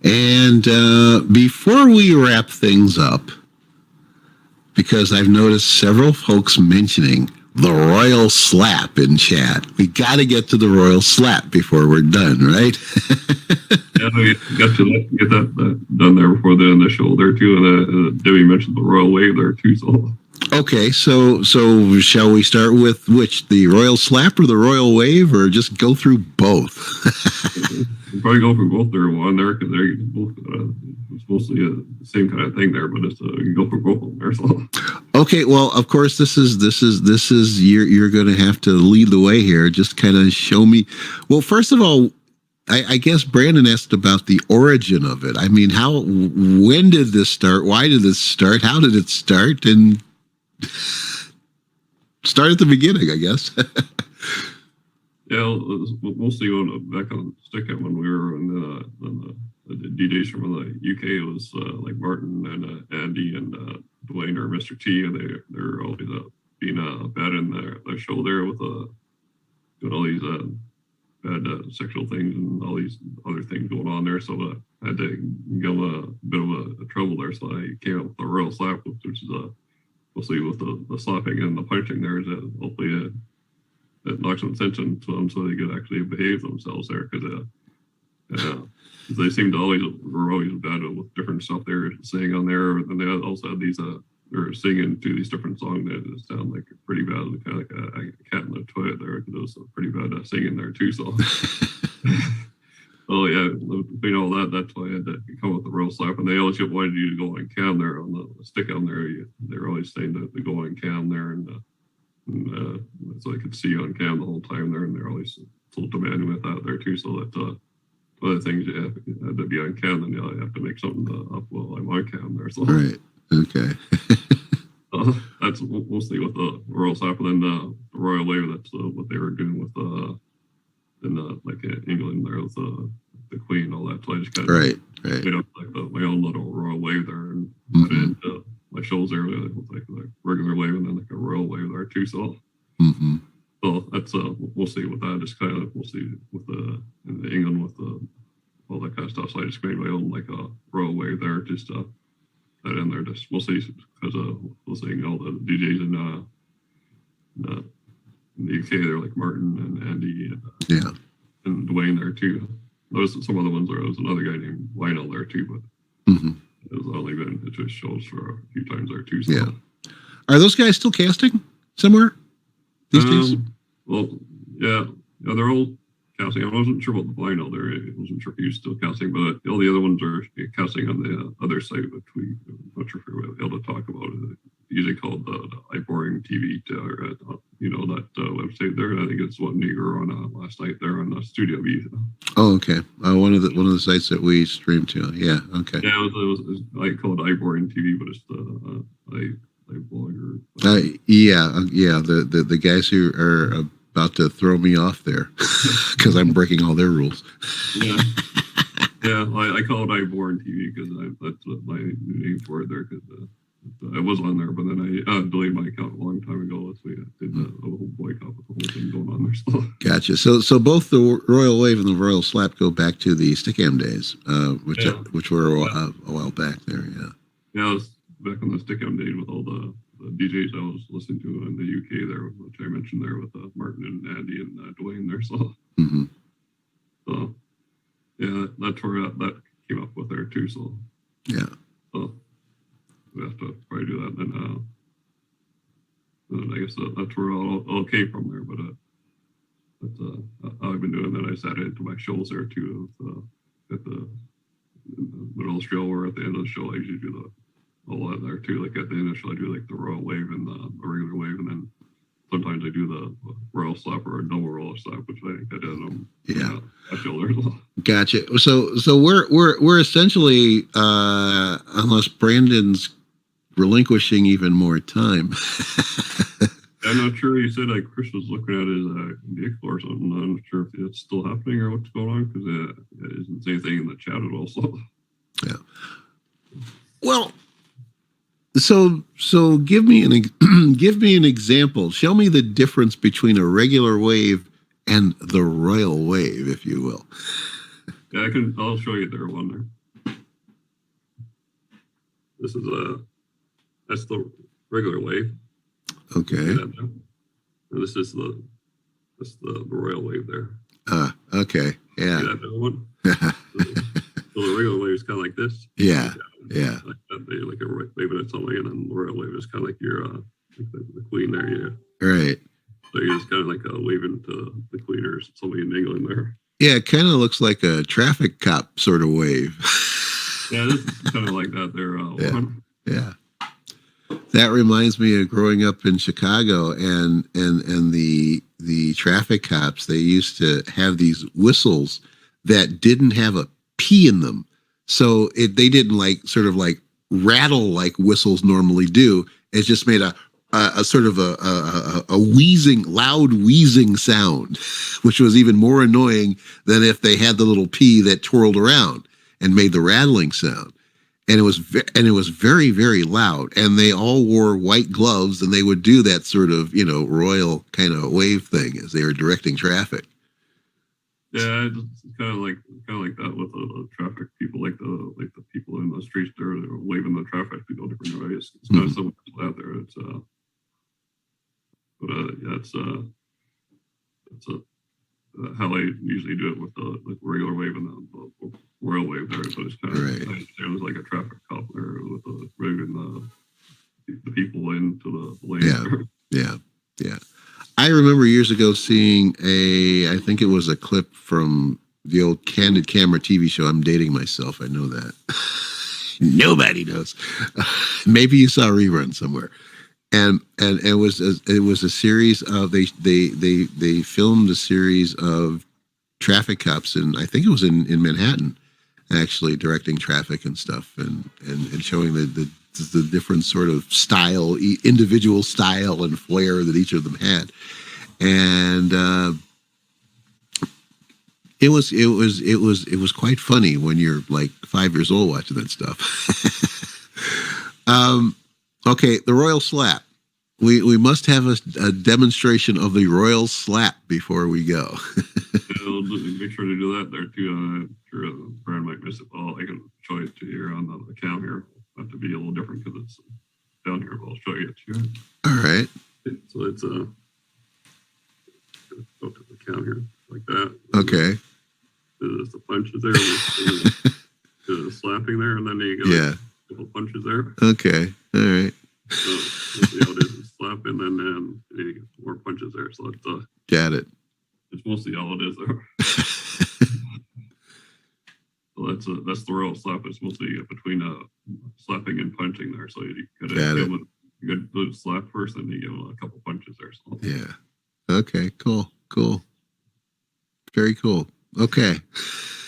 And before we wrap things up, because I've noticed several folks mentioning the royal slap in chat. We got to get to the royal slap before we're done, right? Yeah, we got to get that done there before the end of the show there too. And Debbie mentioned the royal wave there too. So okay, so shall we start with which, the royal slap or the royal wave, or just go through both? we'll probably go for both there, one there, because they're both mostly the same kind of thing there, but it's you can go for both of them there. So. Okay, well, of course, this is you're going to have to lead the way here. Just kind of show me. Well, first of all, I guess Brandon asked about the origin of it. I mean, when did this start? Why did this start? How did it start? And start at the beginning, I guess. Yeah, mostly back on Stickam when we were on the DJs from the UK. It was like Martin and Andy and Dwayne or Mr. T, and they're always being bad in their show there with doing all these bad sexual things and all these other things going on there. So I had to give them a bit of a trouble there. So I came up with the royal slap, which is mostly with the slapping and the punching there. Hopefully it knocks some sense into them so they could actually behave themselves there, because they seem to were always bad with different stuff they were saying on there. And they also had these they're singing to these different songs that sound like pretty bad, kind of like a cat in the toilet there, because it was pretty bad singing there too. So oh yeah, you know that's why I had to come with the royal slap. And they always wanted you to go on cam there on the stick on there. They're always saying to go on cam there, and so I could see on cam the whole time there, and they're always so demanding with that there too. So that other things you have to be on cam, then you have to make something up while I'm on cam there. So right, okay. That's mostly with the royal slap, and then the royal wave. That's what they were doing with like England there with the Queen and all that. So I just kind of made up like my own little royal wave there, and put it into my shows there with like regular wave and then like a royal wave there too. So so that's we'll see with that. Just kind of we'll see with in England with all that kind of stuff. So I just made my own like a royal wave there, just that in there. Just we'll see, because we'll see all the DJs in the UK there, like Martin and Andy and Dwayne there too. Those some of the ones there was another guy named Lionel there too, but it's only been it just shows for a few times there too. So. Yeah. Are those guys still casting somewhere these days? Well, yeah, they're all casting. I wasn't sure about the Lionel there. I wasn't sure if he was still casting, but all the other ones are casting on the other site, which I'm not sure if we're able to talk about it. Usually called the iBoring TV, that website there. I think it's what you were on last night there on Studio B. Oh, okay. One of the sites that we stream to. Yeah. Okay. Yeah, it was I call it iBoring TV, but it's the iBlogger. The guys who are about to throw me off there because I'm breaking all their rules. Yeah. Yeah, I call it iBoring TV because that's what my name for it there, because I was on there, but then I deleted my account a long time ago. So we did a whole boycott with the whole thing going on there. So. Gotcha. So both the Royal Wave and the Royal Slap go back to the Stickam days, which were a while back there. Yeah. Yeah, I was back on the Stickam days with all the DJs I was listening to in the UK there, which I mentioned there with Martin and Andy and Dwayne there. So, so yeah, that's where that came up with there too. So yeah. So we have to probably do that. And I guess that's where it all came from there. But that's how I've been doing that. I sat into my shows there too. At the middle of the show or at the end of the show, I usually do all that there too. Like at the end of the show, I do like the royal wave and the regular wave, and then sometimes I do the royal slap or a double royal slap, which I think I did. I feel there. Gotcha. So we're essentially, unless Brandon's relinquishing even more time. I'm not sure. He said Chris was looking at his vehicle or something. I'm not sure if it's still happening or what's going on, because it isn't saying anything in the chat at all. So yeah. Well. So give me an example. Show me the difference between a regular wave and the royal wave, if you will. Yeah, I'll show you there one there. This is that's the regular wave. Okay. And this is the royal wave there. Okay. Yeah. See that other one? So the regular wave is kind of like this. Yeah. Yeah. Like that, like a wave at its own, and then the royal wave is kind of like your like the queen there. Yeah. Right. So you're just kind of like waving to the queen or somebody in England there. Yeah, it kind of looks like a traffic cop sort of wave. Yeah, this is kind of like that there. Yeah. That reminds me of growing up in Chicago, and the traffic cops. They used to have these whistles that didn't have a P in them, so they didn't sort of rattle like whistles normally do. It just made a sort of a wheezing, loud wheezing sound, which was even more annoying than if they had the little P that twirled around and made the rattling sound. And it was very, very loud. And they all wore white gloves, and they would do that sort of, royal kind of wave thing as they were directing traffic. Yeah, it's kind of like that with the traffic people, like the people in the streets there, they're waving the traffic to go different ways. It's kind of similar to that there. It's how they usually do it with the regular wave and the royal wave there. So it's kind of there's like a traffic cop there with the waving the people into the lane. Yeah. I remember years ago seeing I think it was a clip from the old Candid Camera TV show. I'm dating myself. I know that. Nobody knows. Maybe you saw a rerun somewhere. And it was a series of they filmed a series of traffic cops, and I think it was in Manhattan, actually directing traffic and stuff, and showing the different sort of style, individual style and flair that each of them had, and it was quite funny when you're like 5 years old watching that stuff. Okay, the royal slap. We must have a demonstration of the royal slap before we go. Make sure to do that there too. I'm sure Brad might miss it. Well, I can show it to you on the account here. It'll have to be a little different because it's down here, but I'll show you it to you. All right. So it's go to the account here like that. Okay. There's the punches there. The slapping there, and then you go a couple punches there. Okay. All right. So mostly all it is slap, and then you get more punches there. So it's got it. It's mostly all it is there. So that's the royal slap. It's mostly between slapping and punching there. So you gotta give him a good slap first, and you give him a couple punches there. So. Yeah. Okay. Cool. Very cool. Okay.